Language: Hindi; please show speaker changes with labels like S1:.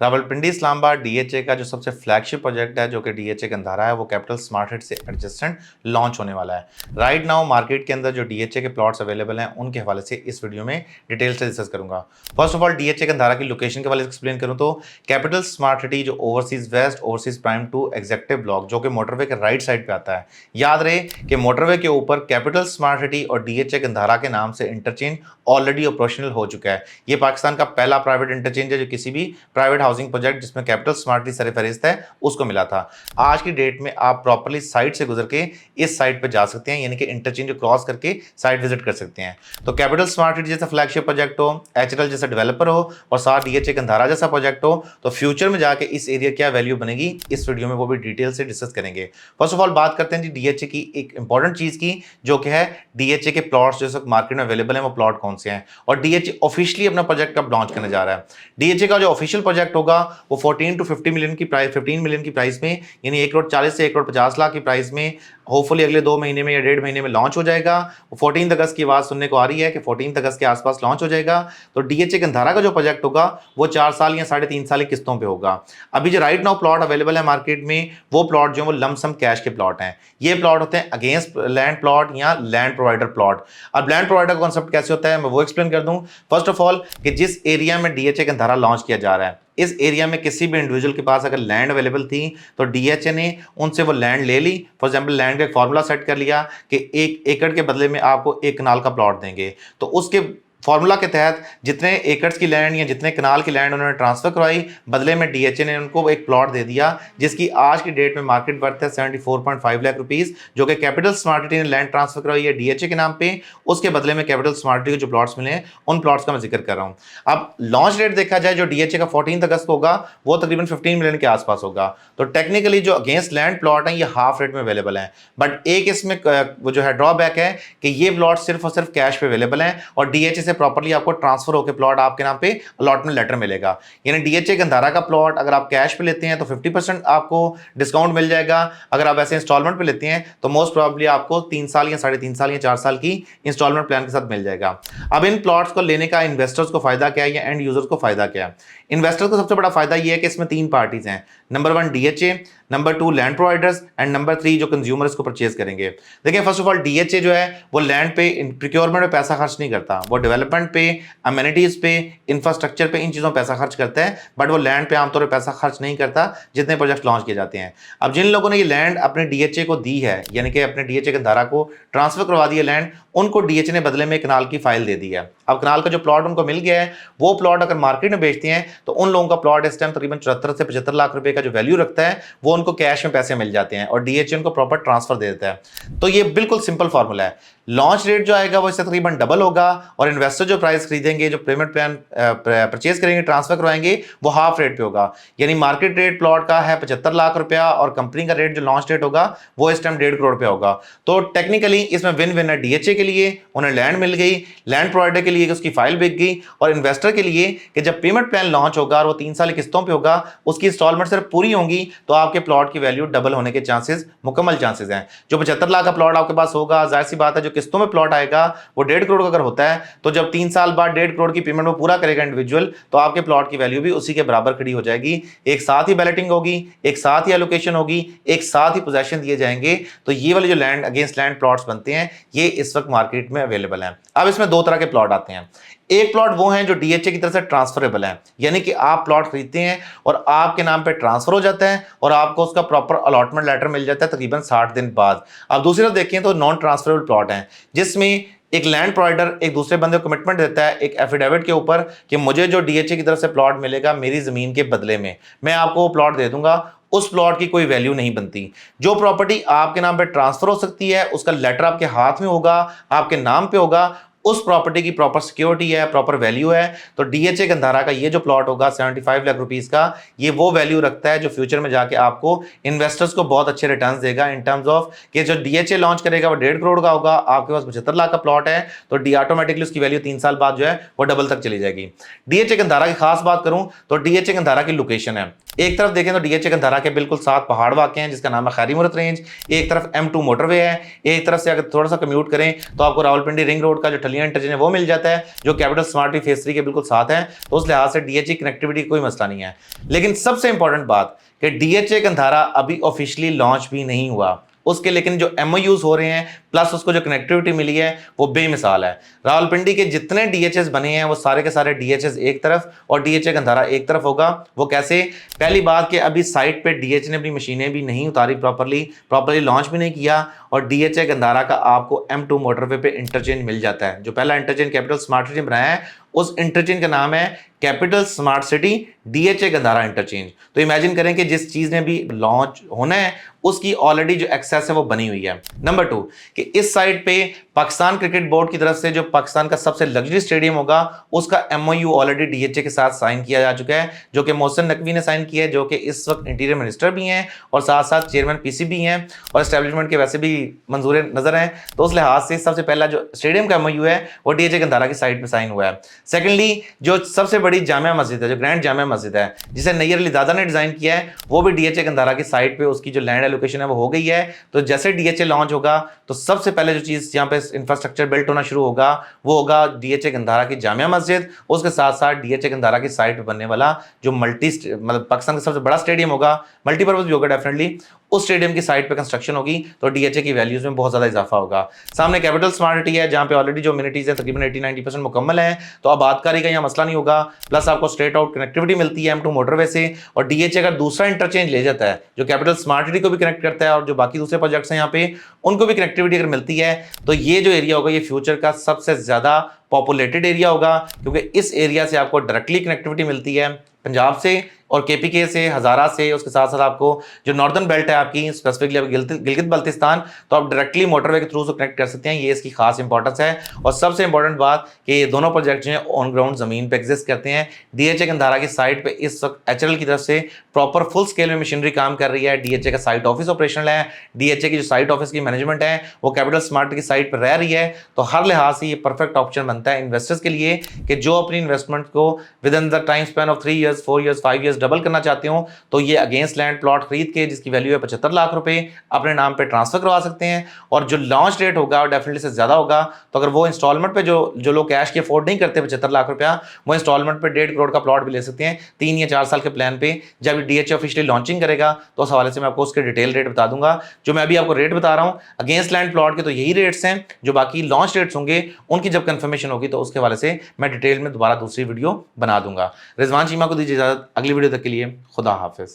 S1: रावलपिंडी इस्लामाबाद डीएचए का जो सबसे फ्लैगशिप प्रोजेक्ट है जो कि डीएचए गंधारा है वो कैपिटल स्मार्ट हिट से एडजेसेंट लॉन्च होने वाला है। राइट नाउ मार्केट के अंदर जो डीएचए के प्लॉट्स अवेलेबल हैं उनके हवाले से इस वीडियो में डिटेल से डिस्कस करूंगा। First of all DHA Gandhara की लोकेशन के हवाले से एक्सप्लेन करूं तो कैपिटल स्मार्ट सिटी जो overseas west overseas prime two executive block जो कि मोटरवे के राइट साइड पे आता है। याद रहे कि मोटरवे के ऊपर कैपिटल स्मार्ट सिटी और डीएचए गंधारा के नाम से इंटरचेंज ऑलरेडी ऑपरेशनल हो चुका है। ये पाकिस्तान का पहला प्राइवेट इंटरचेंज है जो किसी भी प्राइवेट हाउसिंग प्रोजेक्ट जिसमें कैपिटल स्मार्ट सिटी सरफहरिस्त है उसको मिला था। आज की डेट में आप प्रॉपर्ली साइट से गुजर के इस साइट पे जा सकते हैं, यानी कि इंटरचेंज क्रॉस करके साइट विजिट कर सकते हैं। तो कैपिटल स्मार्ट सिटी जैसा फ्लैगशिप प्रोजेक्ट हो, एचएल जैसा डेवलपर हो और साथ डीएचए गंधारा जैसा प्रोजेक्ट हो तो फ्यूचर में जाके इस एरिया क्या वैल्यू बनेगी इस वीडियो में वो भी डिटेल से डिस्कस करेंगे। फर्स्ट ऑफ ऑल बात करते हैं जी डीएचए की एक इंपॉर्टेंट चीज की जो कि है डीएचए के प्लॉट्स जो सब मार्केट में अवेलेबल है वो प्लॉट कौन से हैं और डीएचए ऑफिशियली अपना प्रोजेक्ट कब लॉन्च करने जा रहा है। डीएचए का जो ऑफिशियल प्रोजेक्ट होगा वो 14 टू 50 मिलियन की प्राइस 15 मिलियन की प्राइस में, यानी 1 करोड़ 40 से 1 करोड़ 50 लाख की प्राइस में होपफुली अगले 2 महीने में या 1.5 महीने में लॉन्च हो जाएगा। 14 अगस्त की आवाज सुनने को आ रही है कि 14 अगस्त के आसपास लॉन्च हो जाएगा। तो डीएचए गंधारा का जो प्रोजेक्ट होगा वो 4 साल या 3.5 साल की किस्तों पे होगा। अभी जो राइट नाउ प्लॉट अवेलेबल है मार्केट में वो प्लॉट जो है वो लमसम कैश के प्लॉट हैं। ये प्लॉट होते हैं अगेंस्ट लैंड प्लॉट या लैंड प्रोवाइडर प्लॉट। अब लैंड प्रोवाइडर का कॉन्सेप्ट कैसे होता है मैं वो एक्सप्लेन कर दूं। फर्स्ट ऑफ ऑल कि जिस एरिया में डीएचए गंधारा लॉन्च किया जा रहा है इस एरिया में किसी भी इंडिविजुअल के पास अगर लैंड अवेलेबल थी तो डीएचए ने उनसे वो लैंड ले ली। फॉर एग्जांपल लैंड का एक फॉर्मूला सेट कर लिया कि 1 एकड़ के बदले में आपको 1 कनाल का प्लॉट देंगे। तो उसके फॉर्मूला के तहत जितने एकड़ की लैंड या जितने कनाल की लैंड उन्होंने ट्रांसफर करवाई बदले में डीएचए ने उनको एक प्लॉट दे दिया जिसकी आज की डेट में मार्केट वर्थ है 74.5 लाख रुपीस, जो कि कैपिटल स्मार्ट सिटी ने लैंड ट्रांसफर करवाई है डीएचए के नाम पे। उसके बदले में कैपिटल स्मार्ट सिटी को जो प्लॉट्स मिले हैं उन प्लॉट्स का मैं जिक्र कर रहा हूँ। अब लॉन्च डेट देखा जाए जो डीएचए का 14 अगस्त को होगा वो तकरीबन 15 मिलियन के आसपास होगा। तो टेक्निकली जो अगेंस्ट लैंड प्लॉट है ये हाफ रेट में अवेलेबल है, बट एक इसमें वो जो है ड्रॉबैक है कि ये प्लॉट सिर्फ और सिर्फ कैश पे अवेलेबल है और डीएचए से प्रॉपर्ली आपको ट्रांसफर होकर प्लॉट आपके नाम पे अलॉटमेंट लेटर मिलेगा। यानी डीएचए गंधारा का प्लॉट अगर आप कैश पे लेते हैं तो 50% आपको डिस्काउंट मिल जाएगा। अगर आप ऐसे इंस्टॉलमेंट पे लेते हैं तो मोस्ट प्रोबेबली आपको 3 साल या 3.5 साल या 4 साल की इंस्टॉलमेंट प्लान के साथ मिल जाएगा। अब इन प्लॉट्स को लेने का इन्वेस्टर्स को फायदा क्या है या एंड यूजर्स को फायदा क्या है। इन्वेस्टर्स को सबसे बड़ा फायदा यह है कि इसमें 3 पार्टीज हैं। Number 1 DHA, number 2 land providers and number 3 जो कंज्यूमर इसको परचेज करेंगे। देखिए फर्स्ट ऑफ ऑल डीएचए जो है वो लैंड पे प्रिक्योरमेंट में पैसा खर्च नहीं करता, वो डेवलपमेंट पे, अमेनिटीज पे, इंफ्रास्ट्रक्चर पे, इन चीजों में पैसा खर्च करता है, बट वो लैंड पे आमतौर पर पैसा खर्च नहीं करता जितने प्रोजेक्ट लॉन्च किए जाते हैं। अब जिन लोगों ने ये लैंड अपने डीएचए को दी है यानी कि अपने डीएचए गंधारा को ट्रांसफर करवा दी है लैंड, उनको डीएचए ने बदले में कनाल की फाइल दे दी है। अब कनाल का जो प्लॉट उनको मिल गया है वो प्लॉट अगर मार्केट में बेचते हैं तो उन लोगों का प्लॉट इस टाइम तकरीबन 74 से 75 लाख रुपए का जो वैल्यू रखता है वो उनको कैश में पैसे मिल जाते हैं और डीएचए उनको प्रॉपर ट्रांसफर दे देता है। तो ये बिल्कुल सिंपल फॉर्मूला है। लॉन्च रेट जो आएगा वो इससे तकरीबन डबल होगा और इन्वेस्टर जो प्राइस खरीदेंगे, जो पेमेंट प्लान परचेज करेंगे, ट्रांसफर करवाएंगे, वो हाफ रेट पे होगा। यानी मार्केट रेट प्लॉट का है 75 लाख रुपया और कंपनी का रेट जो लॉन्च रेट होगा वो इस टाइम 1.5 करोड़ पे होगा। तो टेक्निकली इसमें विन विन है डीएचए के लिए, उन्हें लैंड मिल गई, लैंड प्रोवाइडर के लिए उसकी फाइल बिक गई और इन्वेस्टर के लिए कि जब पेमेंट प्लान लॉन्च होगा और वो 3 साल की किस्तों पे होगा उसकी इंस्टॉलमेंट सिर्फ पूरी होंगी तो आपके प्लॉट की वैल्यू डबल होने के चांसेस, मुकम्मल चांसेस हैं। जो 75 लाख का प्लॉट आपके पास होगा जाहिर सी बात है जो किस्तों में प्लॉट आएगा वो 1.5 करोड़ का अगर होता है तो जब 3 साल बाद 1.5 करोड़ की पेमेंट वो पूरा करेगा इंडिविजुअल तो आपके प्लॉट की वैल्यू भी उसी के बराबर खड़ी हो जाएगी। एक साथ ही बैलेटिंग होगी, एक साथ ही एलोकेशन होगी, एक साथ ही पोजेशन दिए जाएंगे। तो ये वाले जो लैंड अगेंस्ट लैंड प्लॉट्स बनते हैं ये इस वक्त मार्केट में अवेलेबल हैं। अब इसमें 2 तरह के प्लॉट आते हैं। एक प्लॉट वो हैं जो डीएचए की तरफ से ट्रांसफरेबल है, यानी कि आप प्लॉट खरीदते हैं और आपके नाम पे ट्रांसफर हो जाता है और आपको उसका प्रॉपर अलॉटमेंट लेटर मिल जाता है तकरीबन 60 दिन बाद। अब दूसरी तरफ देखें तो नॉन ट्रांसफरेबल प्लॉट हैं जिसमें एक लैंड प्रोवाइडर एक दूसरे बंदे को कमिटमेंट देता है एक एफिडेविट के ऊपर कि मुझे जो डीएचए की तरफ से प्लॉट मिलेगा मेरी जमीन के बदले में मैं आपको वो प्लॉट दे दूंगा। उस प्लॉट की कोई वैल्यू नहीं बनती। जो प्रॉपर्टी आपके नाम पे ट्रांसफर हो सकती है उसका लेटर आपके हाथ में होगा, आपके नाम पे होगा, उस प्रॉपर्टी की प्रॉपर सिक्योरिटी है, प्रॉपर वैल्यू है। तो डीएचए गंधारा का ये जो प्लॉट होगा 75 लाख रुपीस का, ये वो वैल्यू रखता है जो फ्यूचर में जाके आपको इन्वेस्टर्स को बहुत अच्छे रिटर्न्स देगा इन टर्म्स ऑफ कि जो डीएचए लॉन्च करेगा वो 1.5 करोड़ का होगा, आपके पास 75 लाख का प्लॉट है तो ऑटोमेटिकली उसकी वैल्यू 3 साल बाद जो है वो डबल तक चली जाएगी। डीएचए गंधारा की खास बात करूं तो डीएचए गंधारा की लोकेशन है, एक तरफ देखें तो डीएचए गंधारा के बिल्कुल साथ पहाड़ वाक़ हैं जिसका नाम है खैरी मुरत रेंज, एक तरफ M2 मोटरवे है, एक तरफ से अगर थोड़ा सा कम्यूट करें तो आपको रावलपिंडी रिंग रोड का जो खलियां इंटरचेंज है वो मिल जाता है, जो कैपिटल स्मार्ट भी फेज 3 के बिल्कुल साथ है। तो उस लिहाज से डीएचए कनेक्टिविटी कोई मसला नहीं है। लेकिन सबसे इंपॉर्टेंट बात कि डीएचए गंधारा अभी ऑफिशियली लॉन्च भी नहीं हुआ, उसके लेकिन जो एमओयूज हो रहे हैं प्लस उसको जो कनेक्टिविटी मिली है वो बेमिसाल है। रावलपिंडी के जितने डीएचएस बने हैं वो सारे के सारे डीएचएस एक तरफ और डीएचए गंधारा एक तरफ होगा। वो कैसे? पहली बात कि अभी साइट पे डीएचए ने अपनी मशीनें भी नहीं उतारी, प्रॉपर्ली लॉन्च भी नहीं किया, और डीएचए गंधारा का आपको M2 मोटरवे पे इंटरचेंज मिल जाता है। जो पहला इंटरचेंज कैपिटल स्मार्ट सिटी बनाया है उस इंटरचेंज का नाम है capital smart city DHA Gandhara interchange. तो इमेजिन करें कि जिस चीज ने भी लॉन्च होना है उसकी ऑलरेडी जो एक्सेस है वो बनी हुई है। नंबर 2 कि इस साइड पे पाकिस्तान क्रिकेट बोर्ड की तरफ से जो पाकिस्तान का सबसे लग्जरी स्टेडियम होगा उसका एमओयू ऑलरेडी डीएचए के साथ साइन किया जा चुका है, जो कि मोहसिन नकवी ने साइन किया है, जो कि इस वक्त इंटीरियर मिनिस्टर भी हैं और साथ साथ चेयरमैन पीसीबी हैं और एस्टेब्लिशमेंट के वैसे भी मंजूर नजर हैं। तो उस लिहाज से सबसे पहला जो स्टेडियम का एमओयू है वो डीएचए गंधारा की साइड पर साइन हुआ है। सेकेंडली जो सबसे बड़ी जामिया मस्जिद है, जो ग्रैंड जामिया मस्जिद है जिसे नैयर अली दादा ने डिजाइन किया है, वो भी डीएचए गंधारा की साइड पे उसकी जो लैंड एलोकेशन है वो हो गई है। तो जैसे डीएचए लॉन्च होगा तो सबसे पहले जो चीज यहाँ पे इंफ्रास्ट्रक्चर बिल्ट होना शुरू होगा वो होगा डीएचए गंधारा की जामिया मस्जिद, उसके साथ साथ डीएचए गंधारा की साइड पे बनने वाला जो मतलब पाकिस्तान का सबसे बड़ा स्टेडियम होगा, मल्टीपर्पज भी होगा डेफिनेटली, उस स्टेडियम की साइड पे कंस्ट्रक्शन होगी तो डीएचए की वैल्यूज में बहुत ज्यादा इजाफा होगा। सामने कैपिटल स्मार्ट सिटी है जहां पे ऑलरेडी जो अम्यूनिटीज है तकरीबन 80-90% मुकम्मल है, तो आबादकारी का यहाँ मसला नहीं होगा। प्लस आपको स्ट्रेट आउट कनेक्टिविटी मिलती है M2 मोटरवे से, और डीएचए अगर दूसरा इंटरचेंज ले जाता है जो कैपिटल स्मार्ट सिटी को भी कनेक्ट करता है और जो बाकी दूसरे प्रोजेक्ट्स हैं यहाँ पे उनको भी कनेक्टिविटी अगर मिलती है तो ये जो एरिया होगा ये फ्यूचर का सबसे ज्यादा पॉपुलेटेड एरिया होगा, क्योंकि इस एरिया से आपको डायरेक्टली कनेक्टिविटी मिलती है पंजाब से और केपीके से, हजारा से, उसके साथ साथ आपको जो नॉर्दर्न बेल्ट है आपकी स्पेसिफिकली गिलगित बल्तिस्तान, तो आप डायरेक्टली मोटरवे के थ्रू से कनेक्ट कर सकते हैं। ये इसकी खास इंपॉर्टेंस है। और सबसे इंपॉर्टेंट बात कि ये दोनों प्रोजेक्ट जो हैं ऑन ग्राउंड जमीन पे एग्जिस्ट करते हैं। डीएचए गंधारा की साइट पे इस वक्त एचएलएल की तरफ से प्रॉपर फुल स्केल में मशीनरी काम कर रही है। डीएचए का साइट ऑफिस ऑपरेशनल है, डीएचए की जो साइट ऑफिस की मैनेजमेंट है वो कैपिटल स्मार्ट की साइट पर रह रही है। तो हर लिहाज से ये परफेक्ट ऑप्शन बनता है इन्वेस्टर्स के लिए कि जो अपनी इन्वेस्टमेंट को with in the time span of 3 years 4 years 5 years double करना चाहते हो तो ये अगेंस्ट लैंड प्लॉट खरीद के जिसकी वैल्यू है 75 लाख रुपए अपने नाम पे ट्रांसफर करवा सकते हैं। और जो लॉन्च डेट होगा और डेफिनेटली से ज्यादा होगा, तो अगर वो इंस्टॉलमेंट पे जो लोग कैश की अफोर्ड नहीं करते 75 लाख रुपया, वो इंस्टॉलमेंट पे 1.5 करोड़ का प्लॉट भी ले सकते हैं 3 या 4 साल के प्लान पे। जब डीएचए ऑफिशियली लॉन्चिंग करेगा तो उस हवाले से मैं आपको उसके डिटेल रेट बता दूंगा। जो मैं अभी आपको रेट बता रहा हूं अगेंस्ट लैंड प्लॉट के तो यही रेट्स हैं, जो बाकी लॉन्च रेट्स होंगे उनकी जब कंफर्मेशन होगी तो उसके हवाले से मैं डिटेल में दोबारा दूसरी वीडियो बना दूंगा। रिजवान चीमा को दीजिए इजाजत, अगली वीडियो तक के लिए खुदा हाफिज।